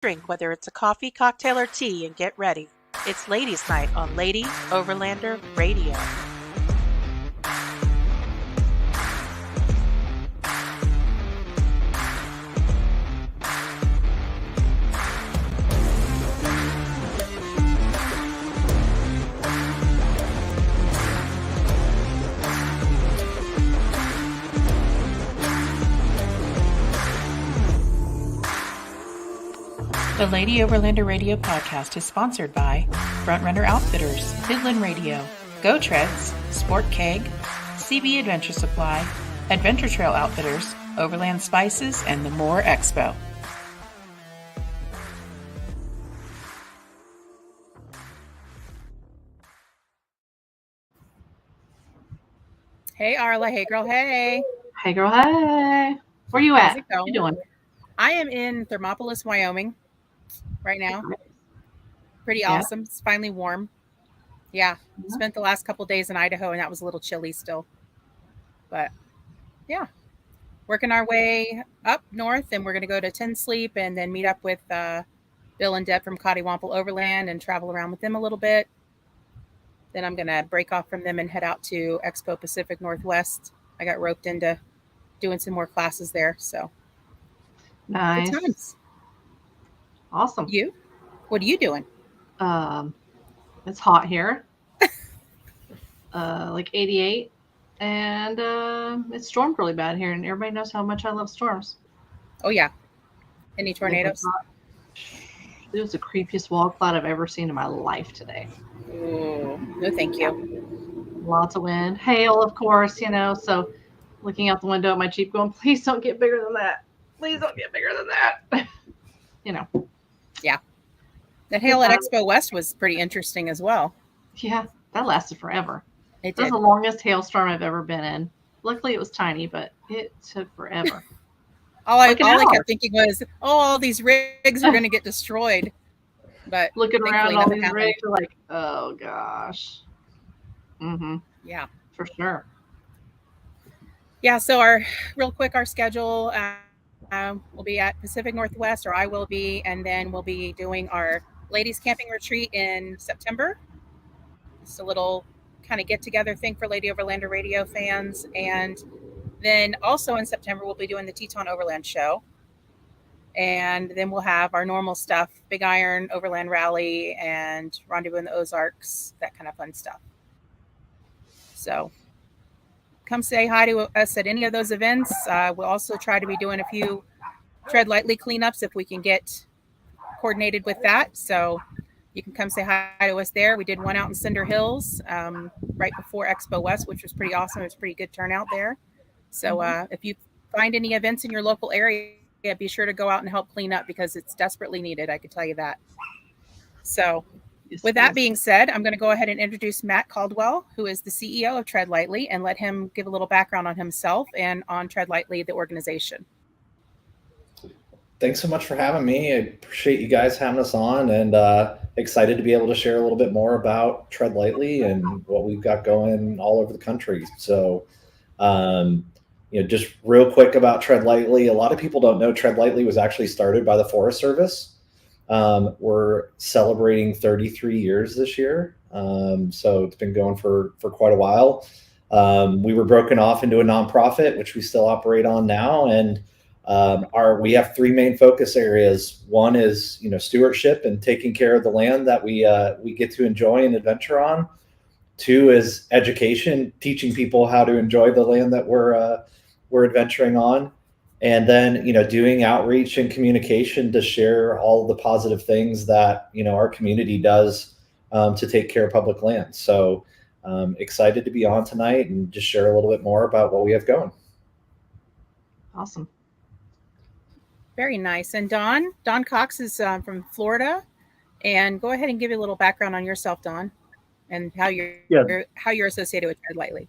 drink, whether it's a coffee, cocktail, or tea, and get ready. It's Ladies' Night on Lady Overlander Radio. The Lady Overlander Radio podcast is sponsored by Frontrunner Outfitters, Midland Radio, Go Treads, Sport Keg, CB Adventure Supply, Adventure Trail Outfitters, Overland Spices, and the More Expo. Hey, Arla. Hey, girl. Hey. Hey, girl. Hey. Where you at? What you doing? I am in Thermopolis, Wyoming right now. Pretty awesome. It's finally warm. Yeah. Spent the last couple of days in Idaho, and that was a little chilly still. But, yeah. Working our way up north, and we're going to go to Tin Sleep and then meet up with Bill and Deb from Cottywampel Overland and travel around with them a little bit. Then I'm going to break off from them and head out to Expo Pacific Northwest. I got roped into doing some more classes there, so. Nice. Good times. Awesome. You? What are you doing? It's hot here. Like 88. And it stormed really bad here. And everybody knows how much I love storms. Oh, yeah. Any tornadoes? It was the creepiest wall cloud I've ever seen in my life today. Ooh, no, thank you. Lots of wind. Hail, of course, So looking out the window at my Jeep going, please don't get bigger than that. Please don't get bigger than that. Yeah. That hail at Expo West was pretty interesting as well. Yeah, that lasted forever. It was the longest hailstorm I've ever been in. Luckily, it was tiny, but it took forever. all I kept thinking was, all these rigs are going to get destroyed. But looking around, all these rigs are like, oh, gosh. Mm-hmm. Yeah. For sure. Yeah, so our schedule, we'll be at Pacific Northwest, or I will be, and then we'll be doing our ladies camping retreat in September. Just a little kind of get-together thing for Lady Overlander Radio fans. And then also in September, we'll be doing the Teton Overland Show. And then we'll have our normal stuff, Big Iron, Overland Rally, and Rendezvous in the Ozarks, that kind of fun stuff. So come say hi to us at any of those events. We'll also try to be doing a few Tread Lightly cleanups if we can get coordinated with that. So you can come say hi to us there. We did one out in Cinder Hills right before Expo West, which was pretty awesome. It was pretty good turnout there. So if you find any events in your local area, be sure to go out and help clean up because it's desperately needed. I can tell you that. So with that being said, I'm going to go ahead and introduce Matt Caldwell, who is the CEO of Tread Lightly, and let him give a little background on himself and on Tread Lightly, the organization. Thanks so much for having me. I appreciate you guys having us on, and excited to be able to share a little bit more about Tread Lightly and what we've got going all over the country. So, just real quick about Tread Lightly. A lot of people don't know Tread Lightly was actually started by the Forest Service. We're celebrating 33 years this year. So it's been going for quite a while. We were broken off into a nonprofit, which we still operate on now. And we have three main focus areas. One is, stewardship and taking care of the land that we get to enjoy and adventure on. Two is education, teaching people how to enjoy the land that we're adventuring on. And then, doing outreach and communication to share all of the positive things that, our community does to take care of public land. So excited to be on tonight and just share a little bit more about what we have going. Awesome. Very nice. And Don Cox is from Florida. And go ahead and give you a little background on yourself, Don, and how you're associated with Tread Lightly.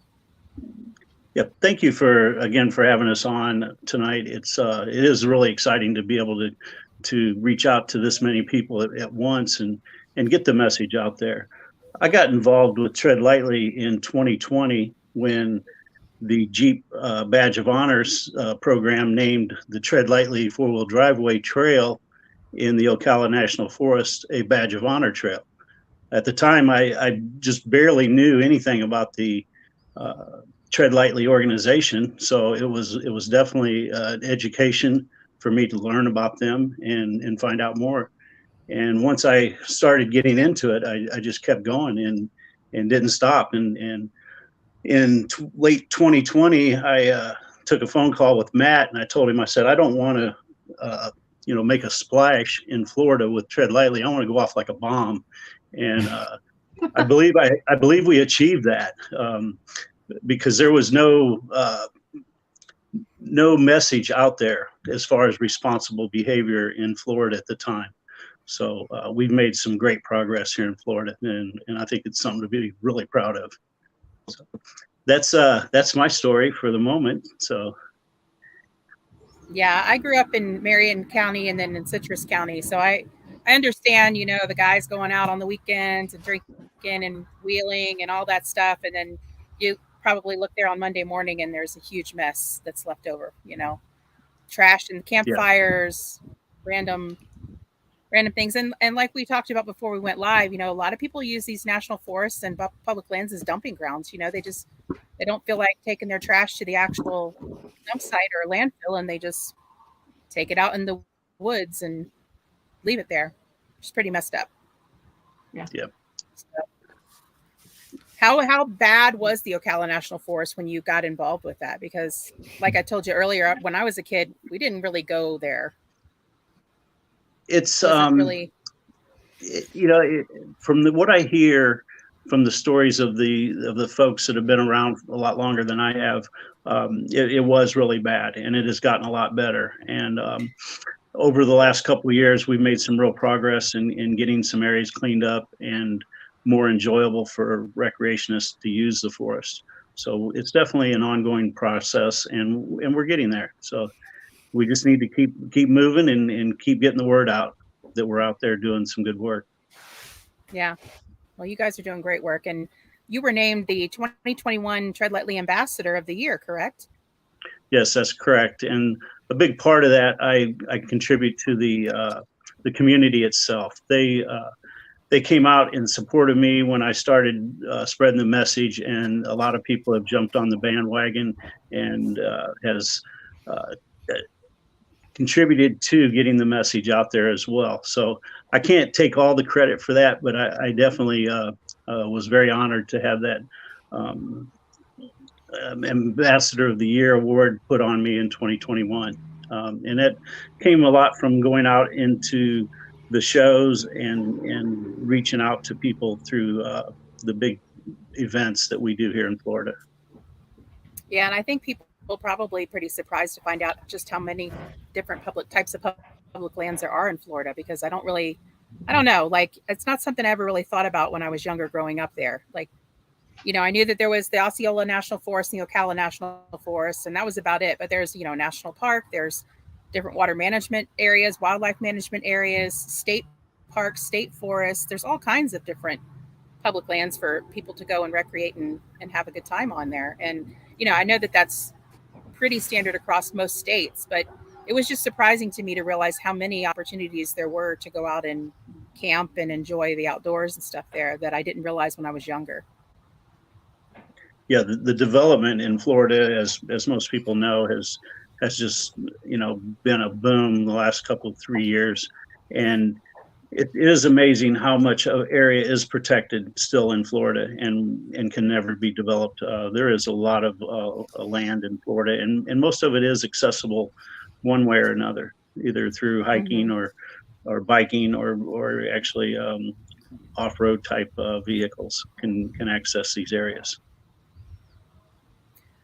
Yeah, thank you for having us on tonight. It is really exciting to be able to reach out to this many people at once and get the message out there. I got involved with Tread Lightly in 2020 when the Jeep Badge of Honors program named the Tread Lightly four-wheel driveway trail in the Ocala National Forest a badge of honor trail. At the time, I just barely knew anything about the Tread Lightly organization, so it was definitely an education for me to learn about them and find out more. And once I started getting into it, I just kept going and didn't stop. And in late 2020, I took a phone call with Matt, and I told him, I said, I don't want to, make a splash in Florida with Tread Lightly. I want to go off like a bomb. And I believe we achieved that because there was no message out there as far as responsible behavior in Florida at the time. So we've made some great progress here in Florida, and I think it's something to be really proud of. So that's my story for the moment. So. Yeah, I grew up in Marion County and then in Citrus County, so I understand, the guys going out on the weekends and drinking and wheeling and all that stuff, and then you probably look there on Monday morning and there's a huge mess that's left over, trash and campfires, random things. And like we talked about before we went live, a lot of people use these national forests and public lands as dumping grounds. They don't feel like taking their trash to the actual dump site or landfill, and they just take it out in the woods and leave it there. It's pretty messed up. Yeah. Yep. So, how bad was the Ocala National Forest when you got involved with that? Because like I told you earlier, when I was a kid, we didn't really go there. It's really, from what I hear from the stories of the folks that have been around a lot longer than I have, it was really bad, and it has gotten a lot better. And over the last couple of years, we've made some real progress in getting some areas cleaned up and more enjoyable for recreationists to use the forest. So it's definitely an ongoing process, and we're getting there. So we just need to keep moving and keep getting the word out that we're out there doing some good work. Yeah. Well, you guys are doing great work, and you were named the 2021 Tread Lightly Ambassador of the Year, correct? Yes, that's correct. And a big part of that, I contribute to the community itself. They came out in support of me when I started spreading the message, and a lot of people have jumped on the bandwagon and has contributed to getting the message out there as well. So I can't take all the credit for that, but I definitely was very honored to have that Ambassador of the Year award put on me in 2021. And that came a lot from going out into the shows and reaching out to people through the big events that we do here in Florida. Yeah, and I think people probably pretty surprised to find out just how many different types of public lands there are in Florida, because I don't know, like, it's not something I ever really thought about when I was younger growing up there. Like, I knew that there was the Osceola National Forest and the Ocala National Forest, and that was about it. But there's, national park, there's different water management areas, wildlife management areas, state parks, state forests. There's all kinds of different public lands for people to go and recreate and have a good time on there. And, I know that that's pretty standard across most states, but it was just surprising to me to realize how many opportunities there were to go out and camp and enjoy the outdoors and stuff there that I didn't realize when I was younger. Yeah, the development in Florida, as most people know, has just been a boom the last 3 years, and it is amazing how much area is protected still in Florida and can never be developed. There is a lot of land in Florida, and most of it is accessible one way or another, either through hiking or biking or actually off-road type vehicles can access these areas.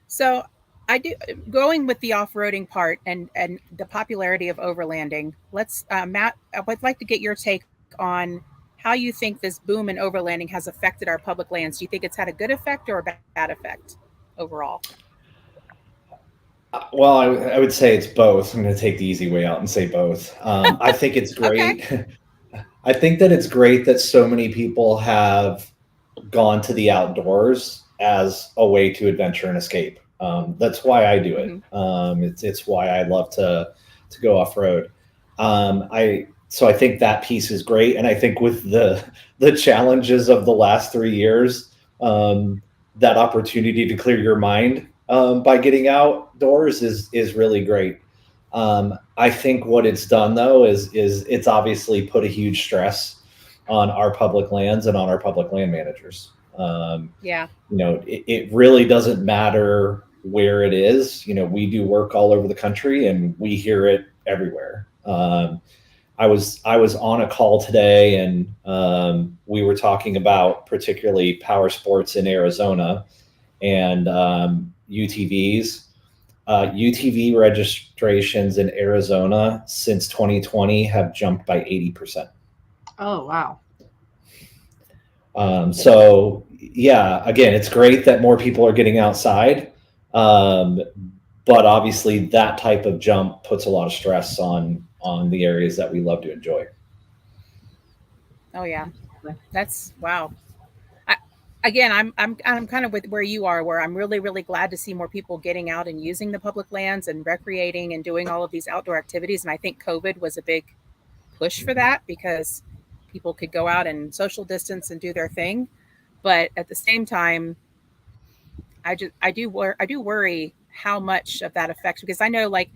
So I do, going with the off-roading part and the popularity of overlanding. Let's, Matt, I would like to get your take on how you think this boom in overlanding has affected our public lands. Do you think it's had a good effect or a bad effect overall? Well, I would say it's both. I'm going to take the easy way out and say both. I think it's great. Okay. I think that it's great that so many people have gone to the outdoors as a way to adventure and escape. That's why I do it. It's why I love to go off road. so I think that piece is great. And I think with the challenges of the last 3 years, that opportunity to clear your mind by getting outdoors is really great. I think what it's done though is it's obviously put a huge stress on our public lands and on our public land managers. Yeah. It really doesn't matter where it is. We do work all over the country and we hear it everywhere. I was on a call today and we were talking about particularly power sports in Arizona and UTVs. UTV registrations in Arizona since 2020 have jumped by 80%. Oh, wow. So yeah, again, it's great that more people are getting outside. But obviously that type of jump puts a lot of stress on the areas that we love to enjoy. Oh yeah. That's wow. Again, I'm kind of with where you are, where I'm really, really glad to see more people getting out and using the public lands and recreating and doing all of these outdoor activities. And I think COVID was a big push for that because people could go out and social distance and do their thing. But at the same time, I do worry how much of that affects, because I know, like,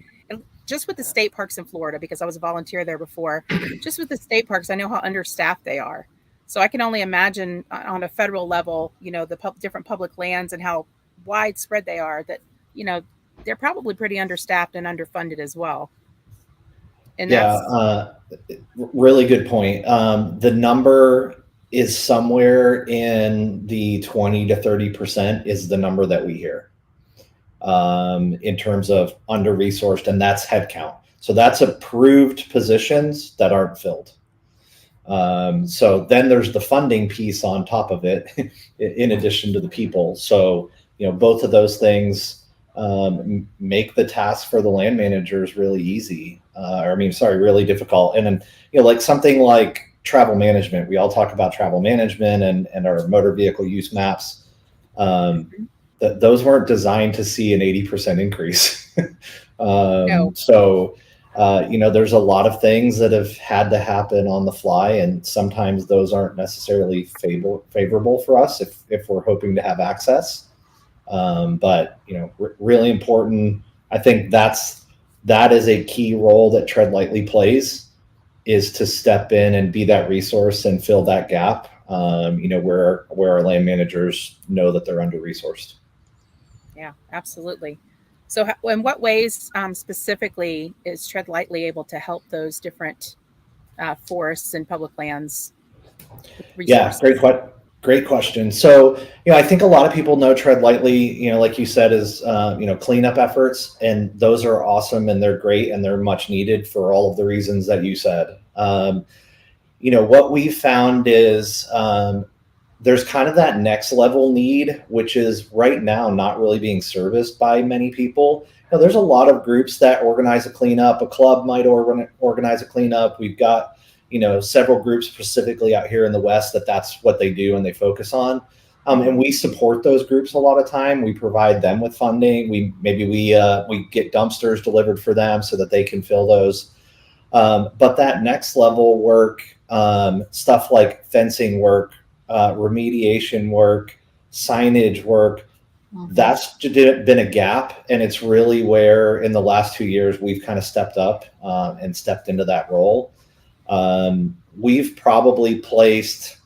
just with the state parks in Florida, because I was a volunteer there before, just with the state parks, I know how understaffed they are. So I can only imagine on a federal level, the different public lands and how widespread they are, that, they're probably pretty understaffed and underfunded as well. And yeah, really good point. The number is somewhere in the 20 to 30% is the number that we hear in terms of under-resourced, and that's headcount. So that's approved positions that aren't filled. So then there's the funding piece on top of it, in addition to the people. So, both of those things make the task for the land managers really easy. Really difficult. And then, like something like travel management, we all talk about travel management and our motor vehicle use maps. Those weren't designed to see an 80% increase. No. So, there's a lot of things that have had to happen on the fly, and sometimes those aren't necessarily favorable for us if we're hoping to have access. But really important. I think that is a key role that Tread Lightly plays, is to step in and be that resource and fill that gap. Where our land managers know that they're under-resourced. Yeah, absolutely. So in what ways specifically is Tread Lightly able to help those different forests and public lands? Yeah, great question. So, I think a lot of people know Tread Lightly, like you said, is, cleanup efforts, and those are awesome and they're great and they're much needed for all of the reasons that you said. What we found is there's kind of that next level need, which is right now not really being serviced by many people. There's a lot of groups that organize a cleanup. A club might organize a cleanup. We've got, several groups specifically out here in the West that's what they do and they focus on. And we support those groups a lot of time. We provide them with funding. We get dumpsters delivered for them so that they can fill those. But that next level work, stuff like fencing work, remediation work, signage work, that's been a gap. And it's really where in the last 2 years, we've kind of stepped up and stepped into that role. We've probably placed,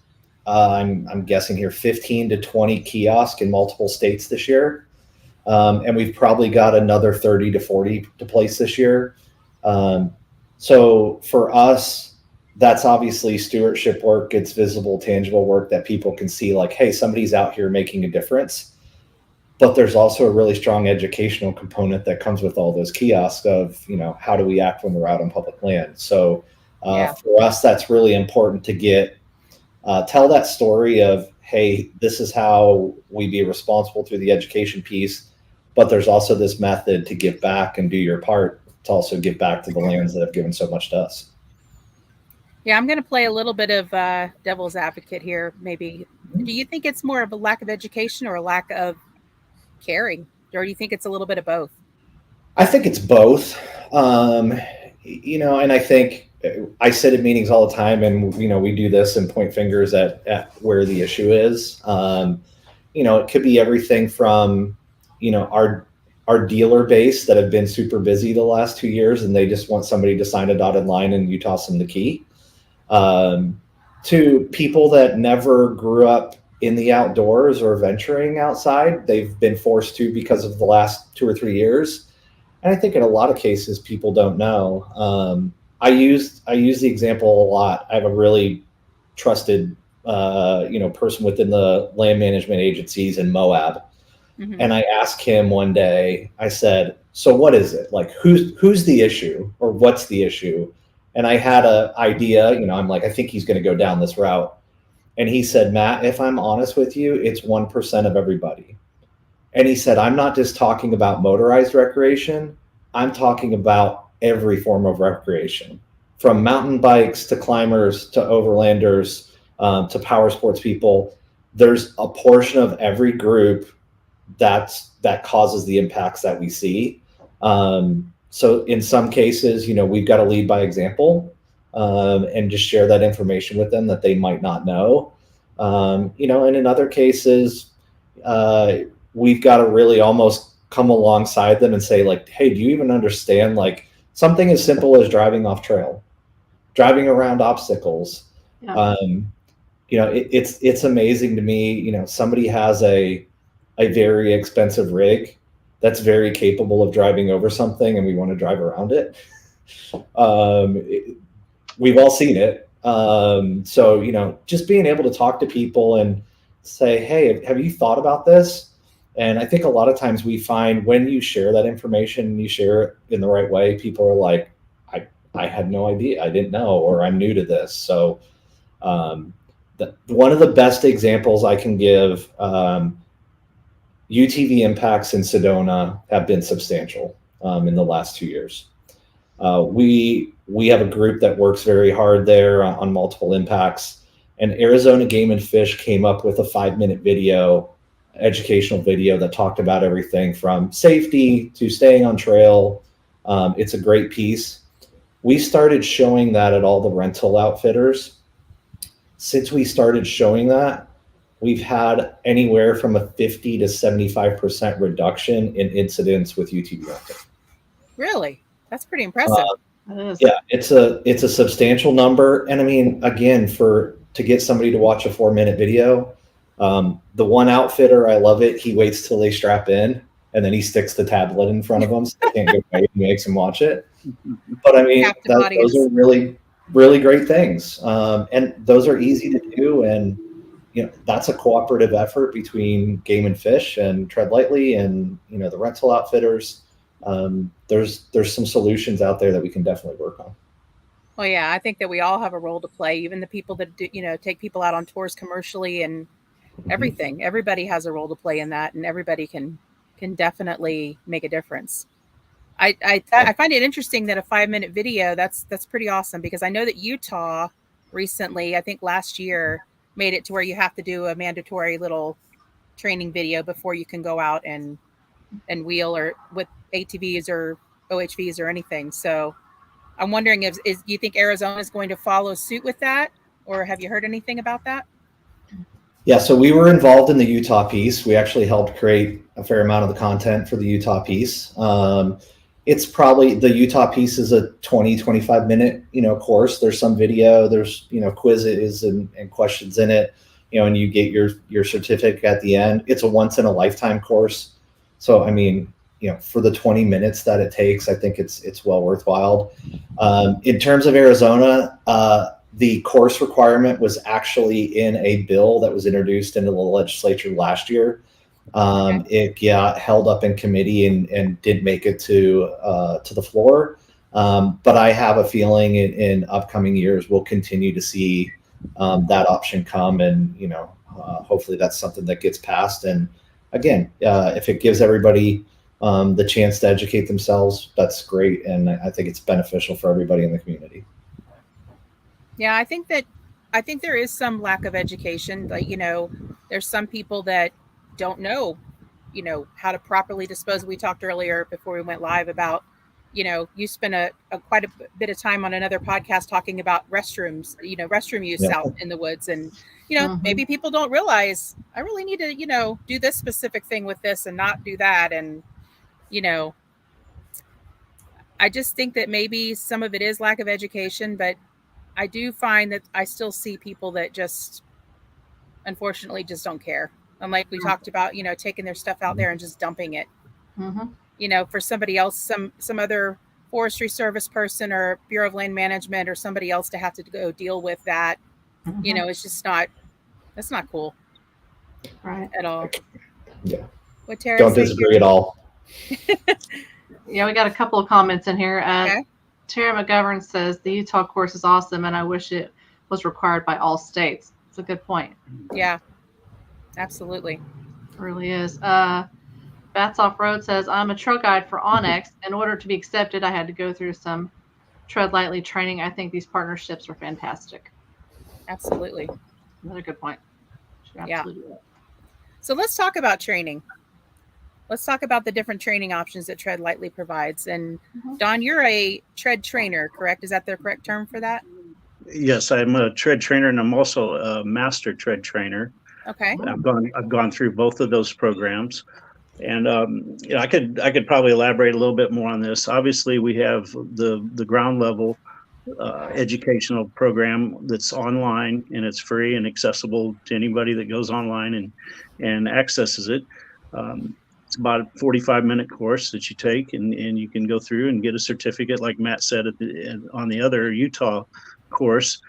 I'm guessing here, 15 to 20 kiosks in multiple states this year. And we've probably got another 30 to 40 to place this year. So for us, that's obviously stewardship work. It's visible, tangible work that people can see, like, hey, somebody's out here making a difference. But there's also a really strong educational component that comes with all those kiosks of, how do we act when we're out on public land? So for us, that's really important to tell that story of, hey, this is how we be responsible through the education piece. But there's also this method to give back and do your part to also give back to the lands that have given so much to us. Yeah, I'm going to play a little bit of devil's advocate here, maybe. Do you think it's more of a lack of education or a lack of caring? Or do you think it's a little bit of both? I think it's both. And I think I sit in meetings all the time, and we do this and point fingers at where the issue is. It could be everything from our dealer base that have been super busy the last 2 years, and they just want somebody to sign a dotted line and you toss them the key. To people that never grew up in the outdoors or venturing outside, they've been forced to because of the last 2 or 3 years. And I think in a lot of cases, people don't know. I use the example a lot. I have a really trusted, person within the land management agencies in Moab. Mhm. And I asked him one day, I said, so what is it? Like, who's the issue, or what's the issue? And I had an idea, I'm like, I think he's going to go down this route. And he said, Matt, if I'm honest with you, it's 1% of everybody. And he said, I'm not just talking about motorized recreation. I'm talking about every form of recreation, from mountain bikes to climbers to overlanders to power sports people. There's a portion of every group that causes the impacts that we see. So in some cases, we've got to lead by example, and just share that information with them that they might not know. And in other cases, we've got to really almost come alongside them and say, like, hey, do you even understand, like, something as simple as driving off trail, driving around obstacles? Yeah. It's amazing to me. Somebody has a very expensive rig that's very capable of driving over something, and we want to drive around it. We've all seen it. So just being able to talk to people and say, hey, have you thought about this? And I think a lot of times we find when you share that information and you share it in the right way, people are like, I had no idea, I didn't know, or I'm new to this. So one of the best examples I can give, UTV impacts in Sedona have been substantial in the last 2 years. We have a group that works very hard there on multiple impacts, and Arizona Game and Fish came up with a 5-minute educational video that talked about everything from safety to staying on trail. It's a great piece. We started showing that at all the rental outfitters. Since we started showing that, we've had anywhere from a 50 to 75% reduction in incidents with UTV rental. Really? That's pretty impressive. Yeah, it's a substantial number. And I mean, again, to get somebody to watch a 4-minute video, the one outfitter, I love it. He waits till they strap in, and then he sticks the tablet in front of them so they can't go away. He makes them watch it. But I mean, those are really, really great things. And those are easy to do. And that's a cooperative effort between Game and Fish and Tread Lightly and the rental outfitters. There's some solutions out there that we can definitely work on. Well, yeah, I think that we all have a role to play. Even the people that do, take people out on tours commercially and everything. Everybody has a role to play in that, and everybody can definitely make a difference. I find it interesting that a 5-minute video, that's pretty awesome, because I know that Utah recently, I think last year, made it to where you have to do a mandatory little training video before you can go out and wheel or with ATVs or OHVs or anything. So I'm wondering do you think Arizona is going to follow suit with that, or have you heard anything about that? Yeah, so we were involved in the Utah piece. We actually helped create a fair amount of the content for the Utah piece. It's probably, the Utah piece is a 20, 25 minute, course. There's some video, there's, quizzes and questions in it, and you get your certificate at the end. It's a once in a lifetime course. So, I mean, for the 20 minutes that it takes, I think it's well worthwhile. In terms of Arizona, the course requirement was actually in a bill that was introduced into the legislature last year. It got held up in committee and didn't make it to the floor. But I have a feeling in upcoming years, we'll continue to see that option come, and hopefully that's something that gets passed. And again, if it gives everybody the chance to educate themselves, that's great. And I think it's beneficial for everybody in the community. Yeah, I think there is some lack of education. Like, there's some people that don't know, how to properly dispose. We talked earlier before we went live about, you spent a quite a bit of time on another podcast talking about restrooms, restroom use Yeah. out in the woods. And, Mhm. maybe people don't realize I really need to, do this specific thing with this and not do that. And, I just think that maybe some of it is lack of education, but I do find that I still see people that just, unfortunately, just don't care. And like we talked about, taking their stuff out there and just dumping it. Mhm. For somebody else, some other forestry service person or Bureau of Land Management or somebody else to have to go deal with that. Mhm. It's just not, that's not cool Right. at all. Yeah. What Tara Don't say disagree here? at all. Yeah, we got a couple of comments in here. Okay. Tara McGovern says the Utah course is awesome, and I wish it was required by all states. It's a good point. Yeah, absolutely. It really is. Bats Off Road says, I'm a trail guide for Onyx. In order to be accepted, I had to go through some Tread Lightly training. I think these partnerships are fantastic. Absolutely. Another good point. Should Yeah. absolutely do that. So let's talk about training. Let's talk about the different training options that Tread Lightly provides. And Don, you're a tread trainer, correct? Is that the correct term for that? Yes, I'm a tread trainer, and I'm also a master tread trainer. Okay. I've gone through both of those programs, and I could probably elaborate a little bit more on this. Obviously, we have the ground level educational program that's online, and it's free and accessible to anybody that goes online and accesses it. It's about a 45-minute course that you take, and you can go through and get a certificate, like Matt said on the other Utah course.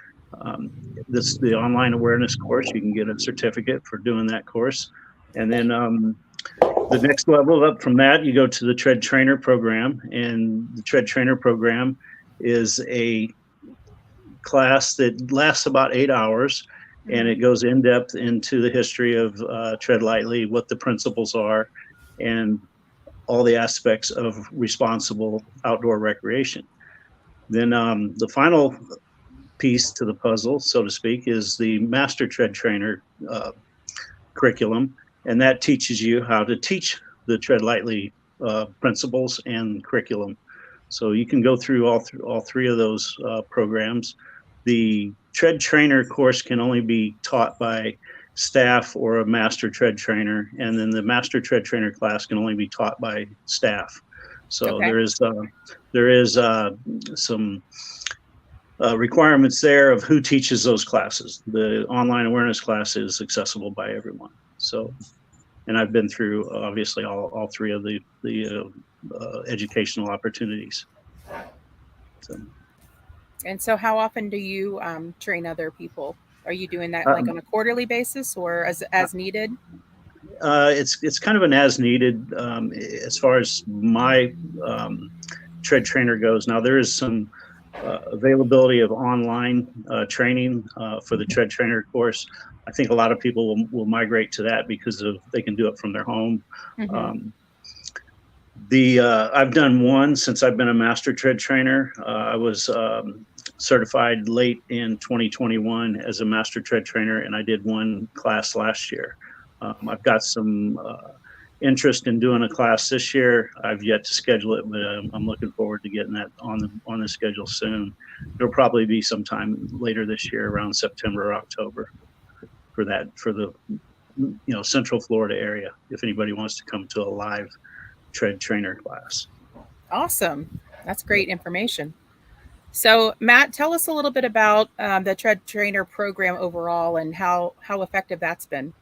This the online awareness course. You can get a certificate for doing that course, and then the next level up from that, you go to the Tread Trainer program, and the Tread Trainer program is a class that lasts about 8 hours, and it goes in depth into the history of Tread Lightly, what the principles are, and all the aspects of responsible outdoor recreation. Then the final piece to the puzzle, so to speak, is the Master Tread Trainer curriculum, and that teaches you how to teach the Tread Lightly principles and curriculum. So you can go through all three of those programs. The Tread Trainer course can only be taught by staff or a master tread trainer, and then the master tread trainer class can only be taught by staff. So Okay. there is some requirements there of who teaches those classes. The online awareness class is accessible by everyone. So, and I've been through obviously all three of the educational opportunities. And so how often do you train other people? Are you doing that like on a quarterly basis or as needed? It's kind of an as needed as far as my tread trainer goes. Now there is some availability of online training for the tread trainer course. I think a lot of people will migrate to that because they can do it from their home. Mm-hmm. I've done one since I've been a master tread trainer. I was certified late in 2021 as a master tread trainer, and I did one class last year. I've got some interest in doing a class this year. I've yet to schedule it, but I'm looking forward to getting that on the schedule soon. It'll probably be sometime later this year, around September or October, for the Central Florida area. If anybody wants to come to a live tread trainer class. Awesome. That's great information. So Matt, tell us a little bit about the Tread Trainer program overall and how effective that's been.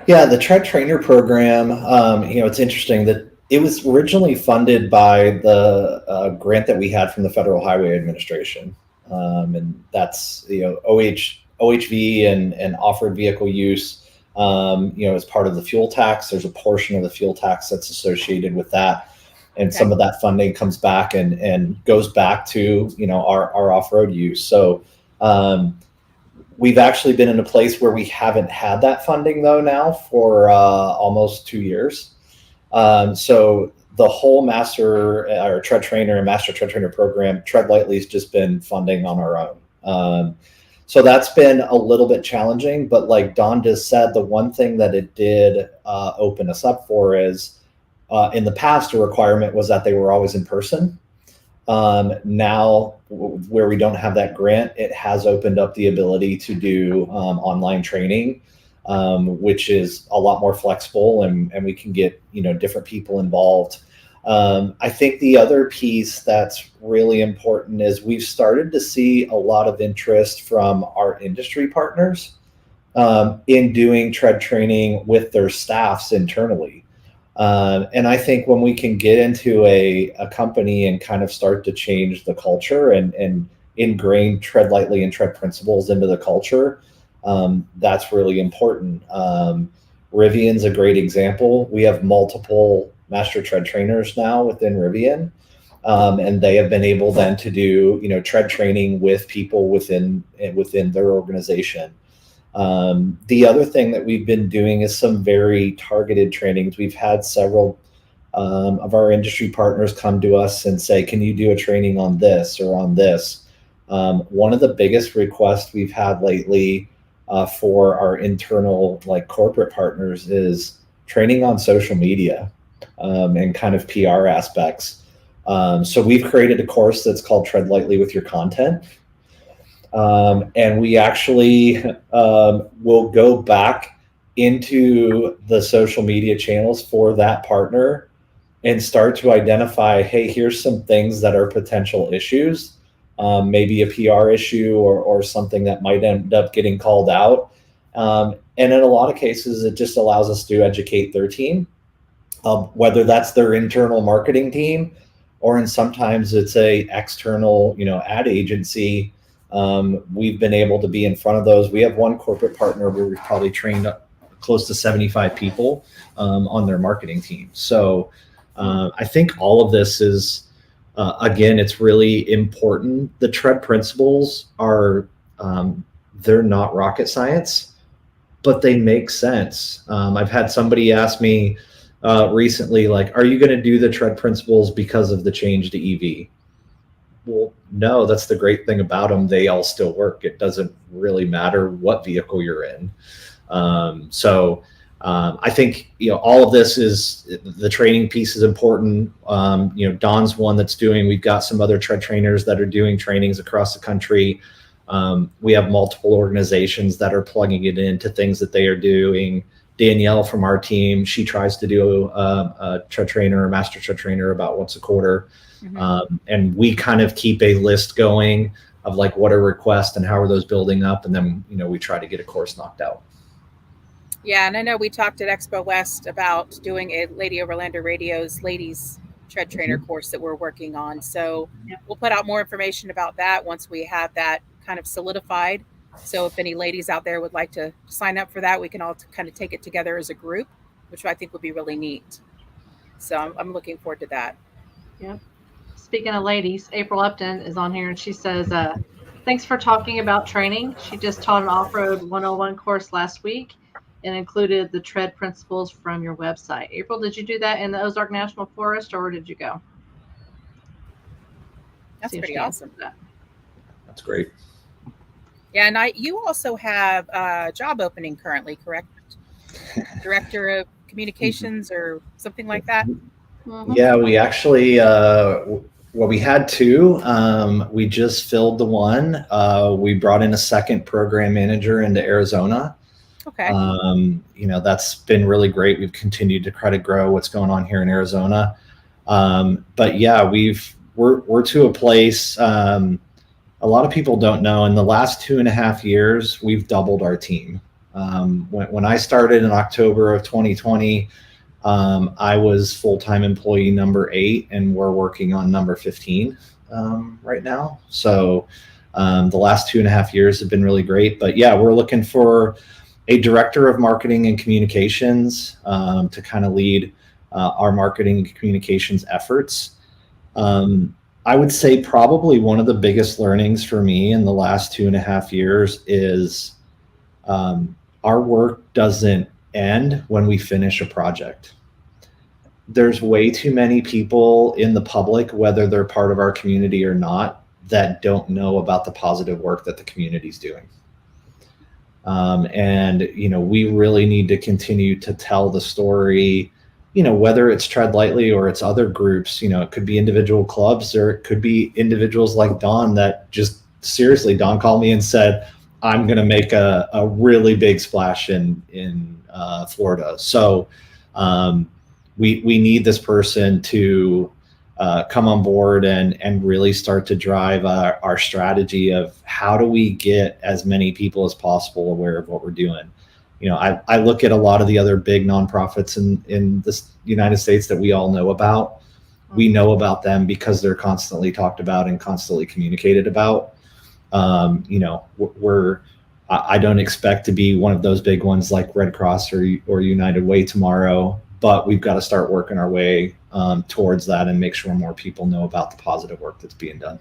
Yeah, the Tread Trainer program, it's interesting that it was originally funded by the grant that we had from the Federal Highway Administration. And that's, OHV and off-road vehicle use, as part of the fuel tax. There's a portion of the fuel tax that's associated with that. And some of that funding comes back and goes back to, our off-road use. So we've actually been in a place where we haven't had that funding though now for almost 2 years. So the whole master or tread trainer and master tread trainer program, Tread Lightly, has just been funding on our own. So that's been a little bit challenging, but like Don just said, the one thing that it did open us up for is in the past, a requirement was that they were always in person. Now, where we don't have that grant, it has opened up the ability to do online training, which is a lot more flexible, and we can get different people involved. I think the other piece that's really important is we've started to see a lot of interest from our industry partners in doing tread training with their staffs internally. And I think when we can get into a company and kind of start to change the culture and ingrain tread lightly and tread principles into the culture, that's really important. Rivian's a great example. We have multiple master tread trainers now within Rivian, and they have been able then to do tread training with people within their organization. The other thing that we've been doing is some very targeted trainings. We've had several of our industry partners come to us and say, can you do a training on this or on this? One of the biggest requests we've had lately for our internal corporate partners is training on social media and kind of PR aspects. So we've created a course that's called Tread Lightly with Your Content. And we actually will go back into the social media channels for that partner and start to identify, hey, here's some things that are potential issues, maybe a PR issue or something that might end up getting called out. And in a lot of cases, it just allows us to educate their team, whether that's their internal marketing team, or in sometimes it's a external, ad agency. We've been able to be in front of those. We have one corporate partner where we've probably trained close to 75 people on their marketing team. So I think all of this is, again, it's really important. The tread principles are, they're not rocket science, but they make sense. I've had somebody ask me recently, are you going to do the tread principles because of the change to EV? Well, no, that's the great thing about them. They all still work. It doesn't really matter what vehicle you're in. I think, all of this is, the training piece is important. Don's one that's doing, we've got some other tread trainers that are doing trainings across the country. We have multiple organizations that are plugging it into things that they are doing. Danielle from our team, she tries to do a tread trainer, a master tread trainer about once a quarter. Mm-hmm. And we kind of keep a list going of what are requests and how are those building up. And then, we try to get a course knocked out. Yeah. And I know we talked at Expo West about doing a Lady of Orlando Radio's ladies tread trainer mm-hmm. course that we're working on. So we'll put out more information about that once we have that kind of solidified. So if any ladies out there would like to sign up for that, we can all kind of take it together as a group, which I think would be really neat. So I'm looking forward to that. Yeah. Speaking of ladies, April Upton is on here and she says, thanks for talking about training. She just taught an off-road 101 course last week and included the tread principles from your website. April, did you do that in the Ozark National Forest or where did you go? That's pretty awesome. That's great. Yeah, and you also have a job opening currently, correct? Director of Communications or something like that? Mm-hmm. Yeah, we actually, we had two. We just filled the one. We brought in a second program manager into Arizona. Okay. That's been really great. We've continued to try to grow what's going on here in Arizona. But yeah, we're to a place, a lot of people don't know, in the last 2.5 years, we've doubled our team. When I started in October of 2020, I was full-time employee number 8, and we're working on number 15 right now. So the last 2.5 years have been really great. But yeah, we're looking for a director of marketing and communications to kind of lead our marketing and communications efforts. I would say probably one of the biggest learnings for me in the last 2.5 years is our work doesn't end when we finish a project. There's way too many people in the public, whether they're part of our community or not, that don't know about the positive work that the community's doing. And we really need to continue to tell the story whether it's Tread Lightly or it's other groups, it could be individual clubs, or it could be individuals like Don that just seriously, Don called me and said, I'm going to make a really big splash in Florida. So we need this person to come on board and really start to drive our strategy of how do we get as many people as possible aware of what we're doing. I look at a lot of the other big nonprofits in the United States that we all know about. We know about them because they're constantly talked about and constantly communicated about. I don't expect to be one of those big ones like Red Cross or United Way tomorrow, but we've got to start working our way towards that and make sure more people know about the positive work that's being done.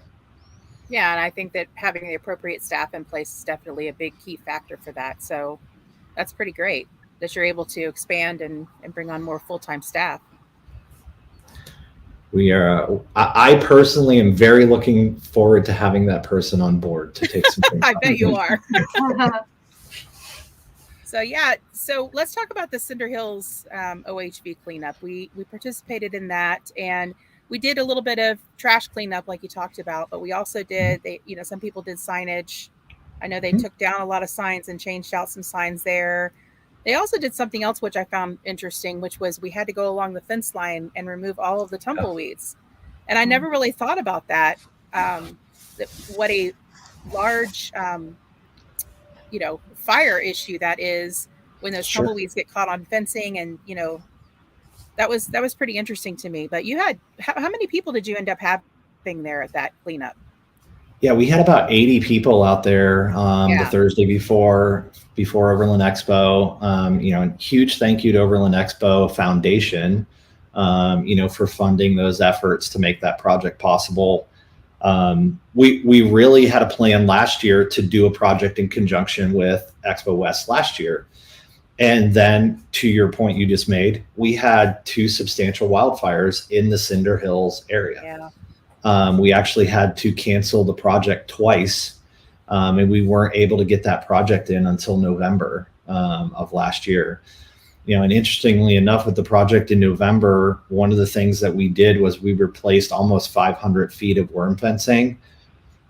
Yeah, and I think that having the appropriate staff in place is definitely a big key factor for that. So that's pretty great that you're able to expand and bring on more full-time staff. I personally am very looking forward to having that person on board to take some things. I bet you are. So let's talk about the Cinder Hills OHV cleanup. We participated in that, and we did a little bit of trash cleanup like you talked about, but we also did, some people did signage. I know they took down a lot of signs and changed out some signs there. They also did something else, which I found interesting, which was we had to go along the fence line and remove all of the tumbleweeds. And I never really thought about that. What a large, fire issue that is when those tumbleweeds get caught on fencing. And, that was pretty interesting to me. But you had, how many people did you end up having there at that cleanup? Yeah, we had about 80 people out there the Thursday before Overland Expo. And huge thank you to Overland Expo Foundation, for funding those efforts to make that project possible. We really had a plan last year to do a project in conjunction with Expo West last year. And then, to your point you just made, we had 2 substantial wildfires in the Cinder Hills area. Yeah. We actually had to cancel the project twice, and we weren't able to get that project in until November of last year. And interestingly enough, with the project in November, one of the things that we did was we replaced almost 500 feet of worm fencing.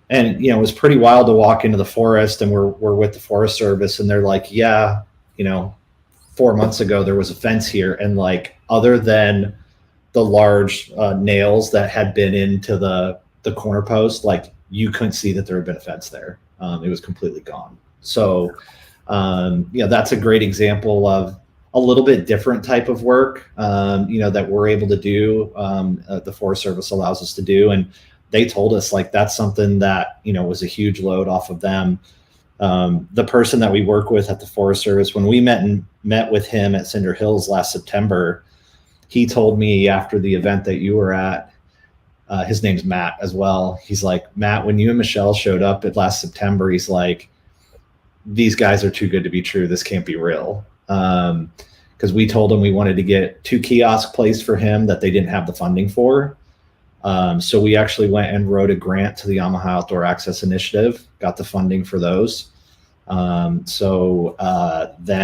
And, it was pretty wild to walk into the forest, and we're with the Forest Service, and they're like, 4 months ago, there was a fence here. And other than the large nails that had been into the corner post, you couldn't see that there had been a fence there. It was completely gone. So, that's a great example of a little bit different type of work, that we're able to do. The Forest Service allows us to do. And they told us that's something that, was a huge load off of them. The person that we work with at the Forest Service, when we met with him at Cinder Hills last September, he told me after the event that you were at, his name's Matt as well. He's like, Matt, when you and Michelle showed up at last September, he's like, these guys are too good to be true. This can't be real. Because we told him we wanted to get 2 kiosks placed for him that they didn't have the funding for. So we actually went and wrote a grant to the Yamaha Outdoor Access Initiative, got the funding for those. Then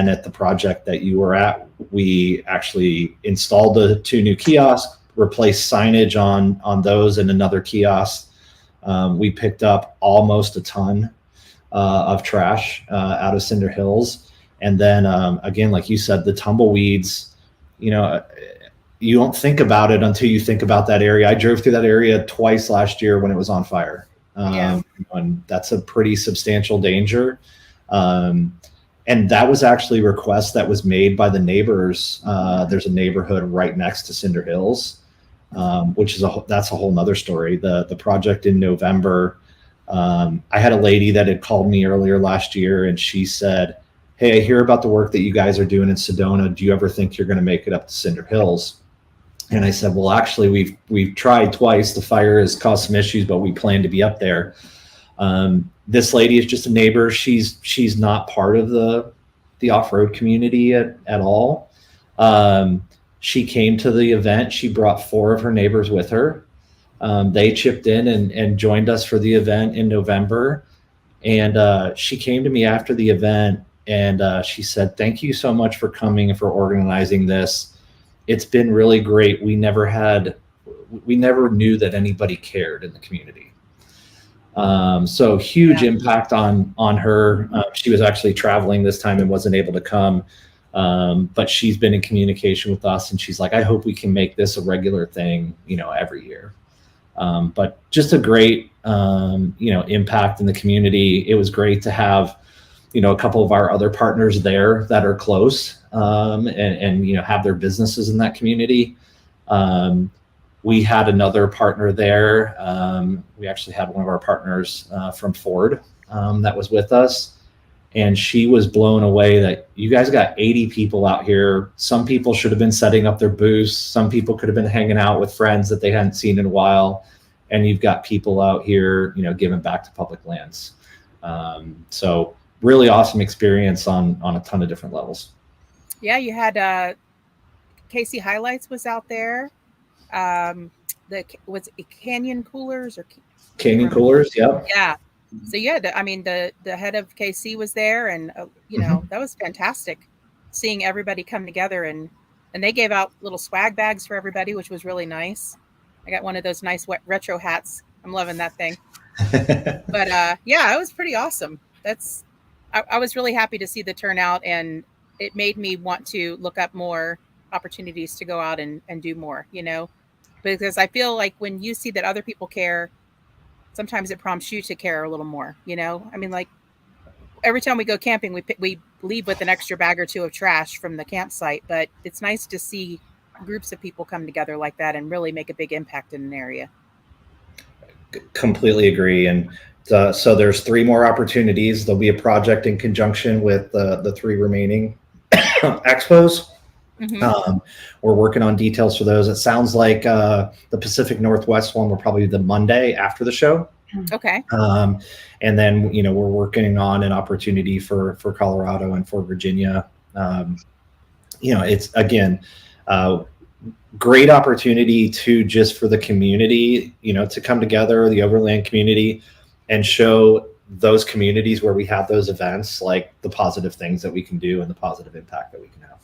at the project that you were at, we actually installed the 2 new kiosks, replaced signage on those and another kiosk. We picked up almost a ton of trash out of Cinder Hills. And then again, like you said, the tumbleweeds, you don't think about it until you think about that area. I drove through that area twice last year when it was on fire. And that's a pretty substantial danger. And that was actually a request that was made by the neighbors. There's a neighborhood right next to Cinder Hills, which is that's a whole nother story. The project in November, I had a lady that had called me earlier last year, and she said, hey, I hear about the work that you guys are doing in Sedona. Do you ever think you're going to make it up to Cinder Hills? And I said, well, actually, we've tried twice. The fire has caused some issues, but we plan to be up there. This lady is just a neighbor. She's not part of the off-road community at all. She came to the event. She brought 4 of her neighbors with her. They chipped in and joined us for the event in November. And she came to me after the event, and she said, thank you so much for coming and for organizing this. it's been really great. We never knew that anybody cared in the community. So huge impact on her. She was actually traveling this time and wasn't able to come. But she's been in communication with us, and she's like, I hope we can make this a regular thing, every year. But just a great, impact in the community. It was great to have, a couple of our other partners there that are close, and have their businesses in that community. We had another partner there. We actually had one of our partners from Ford that was with us. And she was blown away that you guys got 80 people out here. Some people should have been setting up their booths. Some people could have been hanging out with friends that they hadn't seen in a while. And you've got people out here, giving back to public lands. So really awesome experience on a ton of different levels. Yeah, you had Casey Highlights was out there. Was it Canyon Coolers or Canyon Coolers? Yep. Yeah. So yeah, the head of KC was there, and that was fantastic, seeing everybody come together, and they gave out little swag bags for everybody, which was really nice. I got one of those nice wet retro hats. I'm loving that thing. But yeah, it was pretty awesome. I was really happy to see the turnout, and it made me want to look up more opportunities to go out and do more, because I feel like when you see that other people care, sometimes it prompts you to care a little more, like every time we go camping, we leave with an extra bag or two of trash from the campsite, but it's nice to see groups of people come together like that and really make a big impact in an area. Completely agree. And so there's 3 more opportunities. There'll be a project in conjunction with the 3 remaining expos. Mm-hmm. We're working on details for those. It sounds like the Pacific Northwest one will probably be the Monday after the show. Okay. And then, we're working on an opportunity for Colorado and for Virginia. It's again, great opportunity to just for the community, to come together, the overland community, and show those communities where we have those events, like the positive things that we can do and the positive impact that we can have.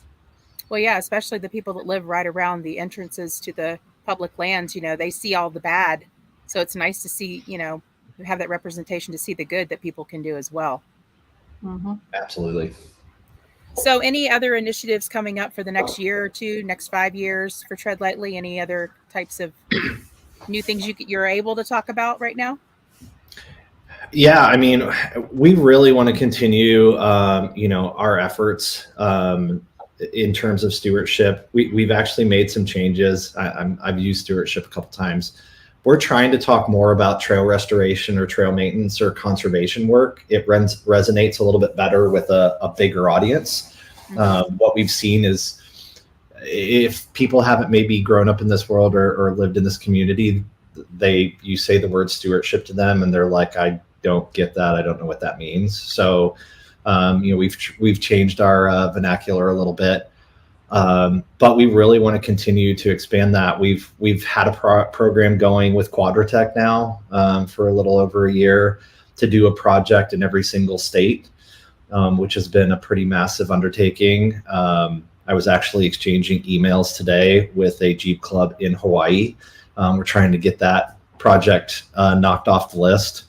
Well, yeah, especially the people that live right around the entrances to the public lands, they see all the bad. So it's nice to see, have that representation to see the good that people can do as well. Mm-hmm. Absolutely. So any other initiatives coming up for the next year or two, next 5 years for Tread Lightly? Any other types of new things you're able to talk about right now? Yeah, we really want to continue, our efforts in terms of stewardship. We've actually made some changes. I've used stewardship a couple times. We're trying to talk more about trail restoration or trail maintenance or conservation work. It resonates a little bit better with a bigger audience. Mm-hmm. What we've seen is if people haven't maybe grown up in this world or lived in this community, you say the word stewardship to them and they're like, I don't get that. I don't know what that means. So we've changed our vernacular a little bit, but we really want to continue to expand that. We've had a program going with Quadratech now for a little over a year to do a project in every single state, which has been a pretty massive undertaking. I was actually exchanging emails today with a Jeep club in Hawaii. We're trying to get that project knocked off the list.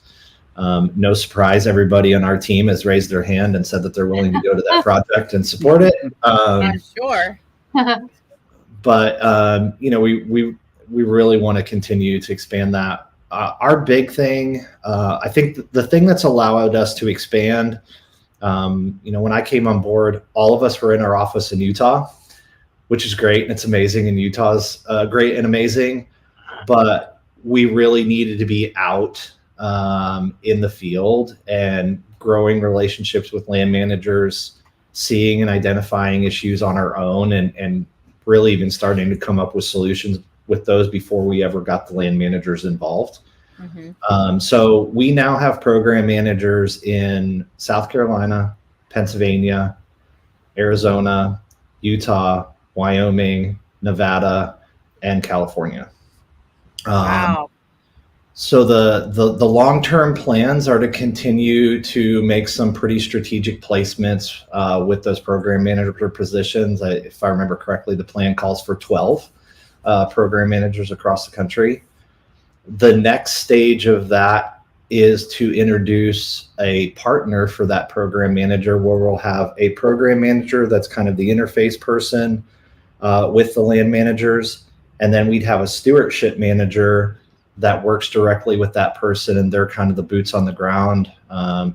No surprise, everybody on our team has raised their hand and said that they're willing to go to that project and support it. I'm sure. But we really want to continue to expand that. Our big thing, I think the thing that's allowed us to expand, when I came on board, all of us were in our office in Utah, which is great. And it's amazing. And Utah's great and amazing, but we really needed to be out in the field and growing relationships with land managers, seeing and identifying issues on our own, and really even starting to come up with solutions with those before we ever got the land managers involved. Mm-hmm. So we now have program managers in South Carolina, Pennsylvania, Arizona, Utah, Wyoming, Nevada, and California. Wow. So the long-term plans are to continue to make some pretty strategic placements with those program manager positions. If I remember correctly, the plan calls for 12 program managers across the country. The next stage of that is to introduce a partner for that program manager, where we'll have a program manager that's kind of the interface person with the land managers. And then we'd have a stewardship manager that works directly with that person, and they're kind of the boots on the ground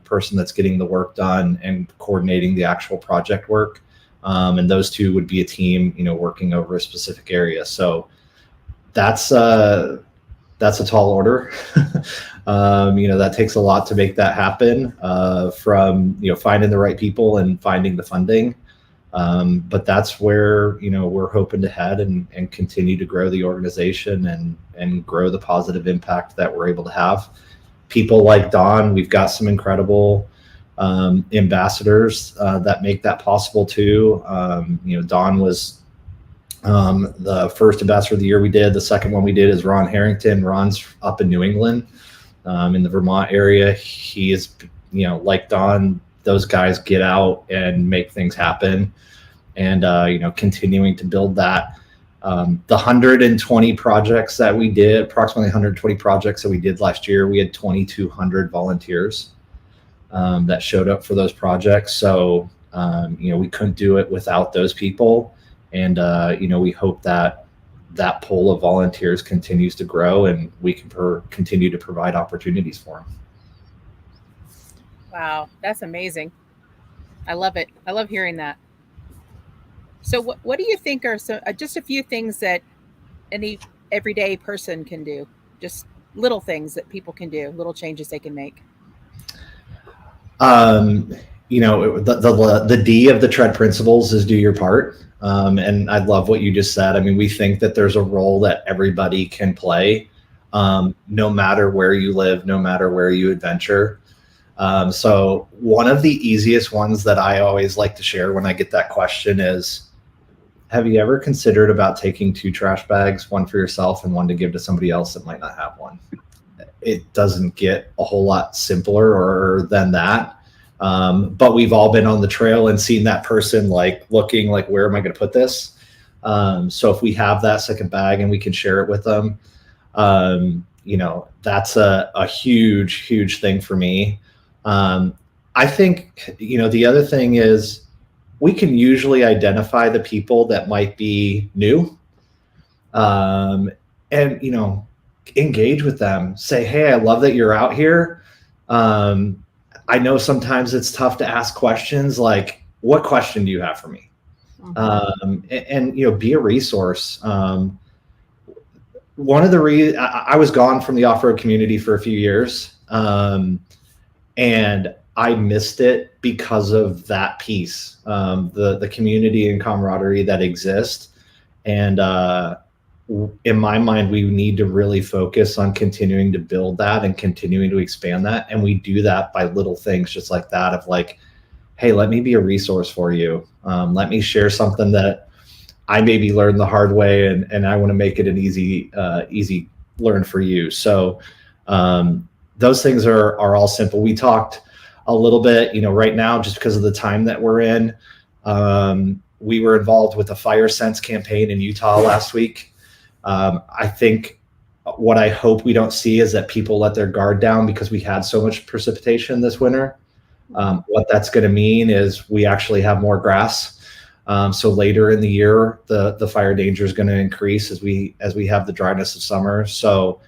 person that's getting the work done and coordinating the actual project work. And those two would be a team, working over a specific area. So that's a tall order. That takes a lot to make that happen, from finding the right people and finding the funding. But that's where we're hoping to head and continue to grow the organization and grow the positive impact that we're able to have. People like Don, we've got some incredible ambassadors that make that possible too. Don was the first ambassador of the year we did. The second one we did is Ron Harrington. Ron's up in New England, in the Vermont area. He is, like Don, those guys get out and make things happen, and continuing to build that. The 120 projects that we did, approximately 120 projects that we did last year, we had 2,200 volunteers that showed up for those projects. So we couldn't do it without those people, and we hope that pool of volunteers continues to grow, and we can continue to provide opportunities for them. Wow, that's amazing. I love it. I love hearing that. So what do you think are just a few things that any everyday person can do? Just little things that people can do, little changes they can make. The D of the Tread principles is do your part. And I love what you just said. I mean, we think that there's a role that everybody can play, no matter where you live, no matter where you adventure. So one of the easiest ones that I always like to share when I get that question is, have you ever considered about taking 2 trash bags, one for yourself and one to give to somebody else that might not have one? It doesn't get a whole lot simpler than that. But we've all been on the trail and seen that person looking like, where am I going to put this? So if we have that second bag and we can share it with them, that's a huge, huge thing for me. I think, the other thing is we can usually identify the people that might be new, and, engage with them, say, hey, I love that you're out here. I know sometimes it's tough to ask questions like, what question do you have for me? And be a resource. One of the reasons I was gone from the off-road community for a few years, and I missed it because of that piece, the community and camaraderie that exists. And in my mind, we need to really focus on continuing to build that and continuing to expand that. And we do that by little things just like that, of like, hey, let me be a resource for you. Let me share something that I maybe learned the hard way, and I want to make it an easy learn for you. So those things are all simple. We talked a little bit, right now, just because of the time that we're in, we were involved with a Fire Sense campaign in Utah last week. I think what I hope we don't see is that people let their guard down because we had so much precipitation this winter. What that's going to mean is we actually have more grass. So later in the year, the fire danger is going to increase as we have the dryness of summer. So,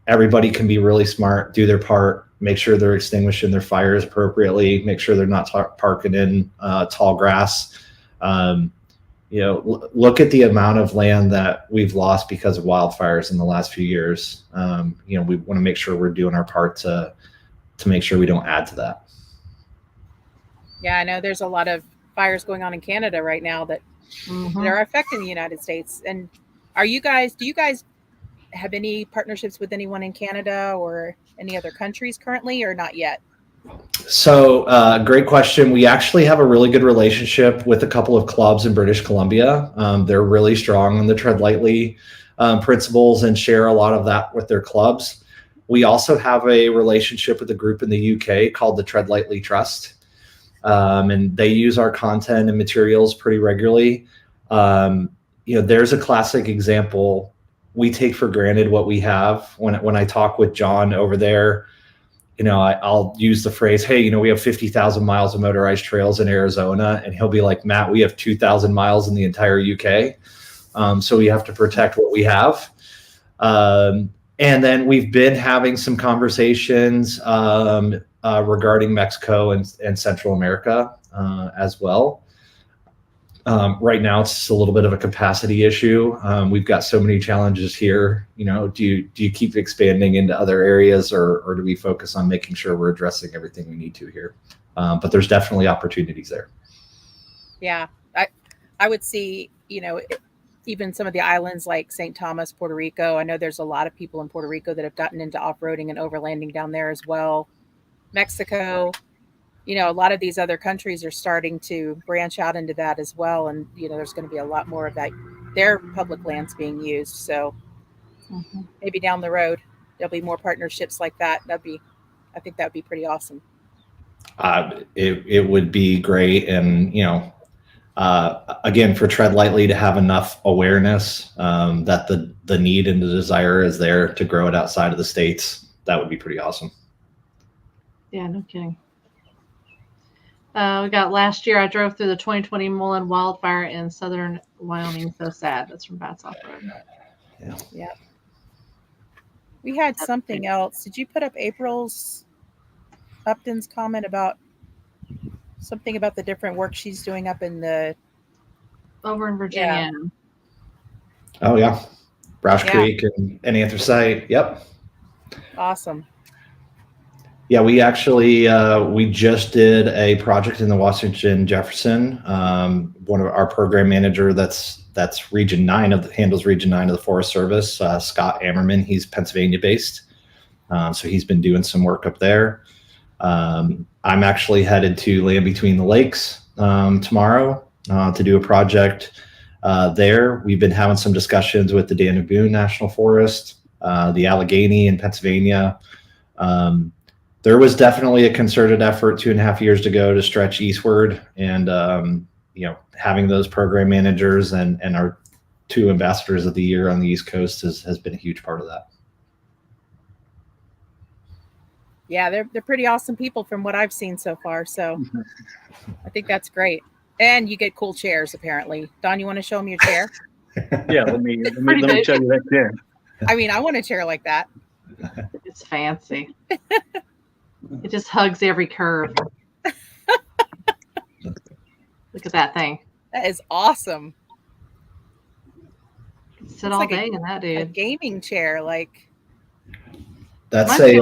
everybody can be really smart, do their part, make sure they're extinguishing their fires appropriately, make sure they're not parking in tall grass. Look at the amount of land that we've lost because of wildfires in the last few years. We want to make sure we're doing our part to make sure we don't add to that. Yeah, I know there's a lot of fires going on in Canada right now that are affecting the United States. And do you guys have any partnerships with anyone in Canada or any other countries currently, or not yet? So great question. We actually have a really good relationship with a couple of clubs in British Columbia. They're really strong on the Tread Lightly principles and share a lot of that with their clubs. We also have a relationship with a group in the UK called the Tread Lightly Trust. And they use our content and materials pretty regularly. There's a classic example. We take for granted what we have. When I talk with John over there, I'll use the phrase, hey, we have 50,000 miles of motorized trails in Arizona. And he'll be like, Matt, we have 2,000 miles in the entire UK. So we have to protect what we have. And then we've been having some conversations regarding Mexico and Central America as well. Right now, it's just a little bit of a capacity issue. We've got so many challenges here. Do you keep expanding into other areas, or do we focus on making sure we're addressing everything we need to here? But there's definitely opportunities there. Yeah, I would see, even some of the islands like St. Thomas, Puerto Rico. I know there's a lot of people in Puerto Rico that have gotten into off-roading and overlanding down there as well. Mexico, a lot of these other countries are starting to branch out into that as well. And, there's going to be a lot more of that, their public lands being used. So maybe down the road, there'll be more partnerships like that. I think that would be pretty awesome. It would be great. And, again, for Tread Lightly to have enough awareness that the need and the desire is there to grow it outside of the States, that would be pretty awesome. Yeah, no kidding. We got last year, I drove through the 2020 Mullen wildfire in southern Wyoming. So sad. That's from Bats Off-Road. Yeah. We had something else. Did you put up Upton's comment about something about the different work she's doing up in over in Virginia? Yeah. Oh, yeah. Roush Creek and Anthracite. Yep. Awesome. Yeah, we actually we just did a project in the Washington Jefferson. One of our program manager that's Region 9 handles Region 9 of the Forest Service, Scott Ammerman. He's Pennsylvania based, so he's been doing some work up there. I'm actually headed to Land Between the Lakes tomorrow to do a project there. We've been having some discussions with the Daniel Boone National Forest, the Allegheny in Pennsylvania. There was definitely a concerted effort 2.5 years ago to stretch eastward, and having those program managers and our 2 ambassadors of the year on the East Coast has been a huge part of that. Yeah, they're pretty awesome people from what I've seen so far. So I think that's great. And you get cool chairs, apparently. Don, you want to show them your chair? Yeah, let me show you that chair. I mean, I want a chair like that. It's fancy. It just hugs every curve. Look at that thing. That is awesome. Sit all day in that, dude. A gaming chair, like. That's a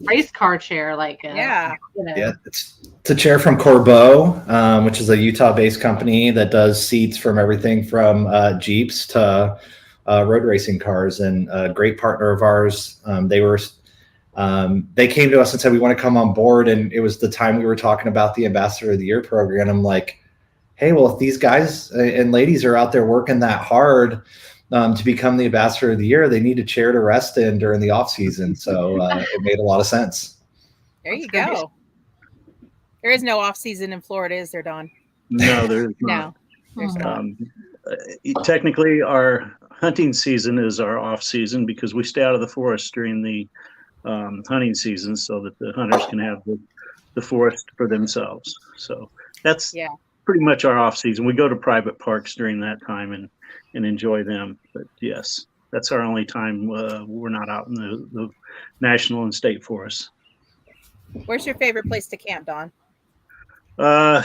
race car chair, yeah. It's a chair from Corbeau, which is a Utah-based company that does seats from everything from Jeeps to road racing cars, and a great partner of ours. They came to us and said, we want to come on board. And it was the time we were talking about the Ambassador of the Year program. I'm like, hey, well, if these guys and ladies are out there working that hard to become the Ambassador of the Year, they need a chair to rest in during the off season. So it made a lot of sense. There you go. There is no off season in Florida, is there, Don? No, there is not. No, there's not. Technically, our hunting season is our off season because we stay out of the forest during the hunting season so that the hunters can have the forest for themselves. So that's pretty much our off season. We go to private parks during that time and enjoy them. But yes, that's our only time we're not out in the national and state forests. Where's your favorite place to camp, Don? I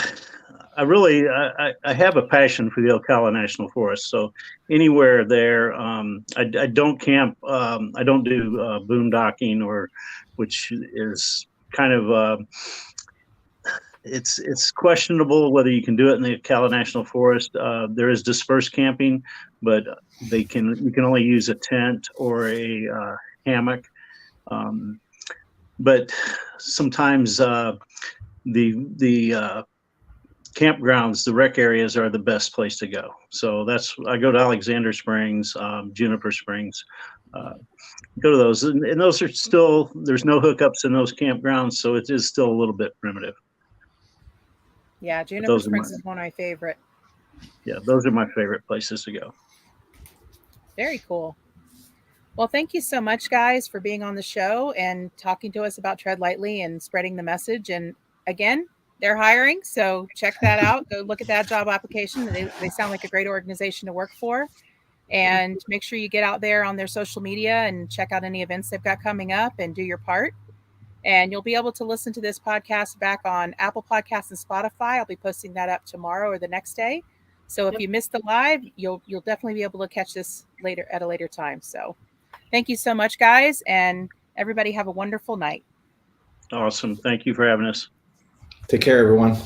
have a passion for the Ocala National Forest. So anywhere there, I don't camp. I don't do boondocking, which is kind of it's questionable whether you can do it in the Ocala National Forest. There is dispersed camping, but you can only use a tent or a hammock. But sometimes the campgrounds, the rec areas are the best place to go. So I go to Alexander Springs, Juniper Springs, go to those. And those are still, there's no hookups in those campgrounds, so it is still a little bit primitive. Yeah, Juniper those are Springs mine. is one of my favorite. Yeah, those are my favorite places to go. Very cool. Well, thank you so much, guys, for being on the show and talking to us about Tread Lightly and spreading the message. And again, they're hiring, so check that out. Go look at that job application. They sound like a great organization to work for. And make sure you get out there on their social media and check out any events they've got coming up and do your part. And you'll be able to listen to this podcast back on Apple Podcasts and Spotify. I'll be posting that up tomorrow or the next day. So if you missed the live, you'll definitely be able to catch this later at a later time. So thank you so much, guys, and everybody have a wonderful night. Awesome. Thank you for having us. Take care, everyone.